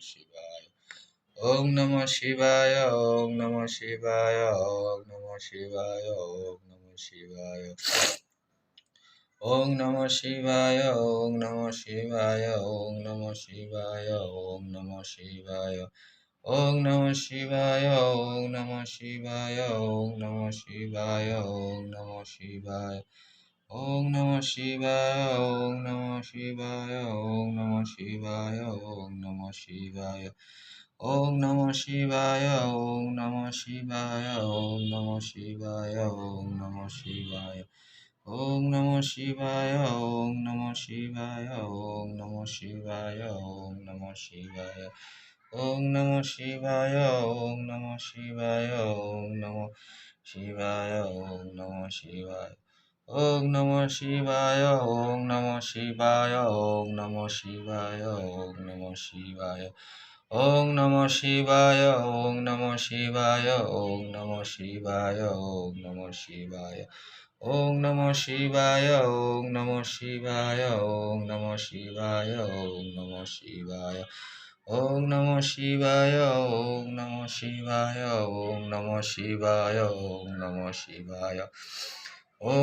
শিবায়। ওম নমঃ শিবায়, ওম নমঃ শিবায়, ওম নমঃ শিবায়, ওম নমঃ শিবায়। ওম নমঃ শিবায়, ওম নমঃ শিবায়, ওম নমঃ শিবায়, ওম নমঃ শিবায়। ওম নমঃ শিবায়, ওম নমঃ শিবায়, ওম নমঃ শিবায়, ওম নমঃ শিবায়। ওম নমঃ শিবায়, ওম নমঃ শিবায়, ওম নমঃ শিবায়, ওম নমঃ শিবায়। ওম নমঃ শিবায়, ওম নমঃ শিবায়, ওম নমঃ শিবায়, ওম নমঃ শিবায়। ওম নমঃ শিবায়, ওম নমঃ শিবায়, ওম নমঃ শিবায়, ওম নমঃ শিবায়। ওম নমঃ শিবায়, ওম নমঃ শিবায়, ওম নমঃ শিবায়, ওম নমঃ শিবায়। ওম নমঃ শিবায়, ওম নমঃ শিবায়, ওম নমঃ শিবায়, ওম নমঃ শিবায়। ওম নমঃ শিবায়, ওম নমঃ শিবায়, ওম নমঃ শিবায়, ওম নমঃ শিবায়। ওম নমঃ শিবায়, ওম নমঃ শিবায়, ওম নমঃ শিবায়, ওম নমঃ শিবায়। ওম নমঃ শিবায়, ওম নমঃ শিবায়, ওম নমঃ শিবায়, ওম নমঃ শিবায়।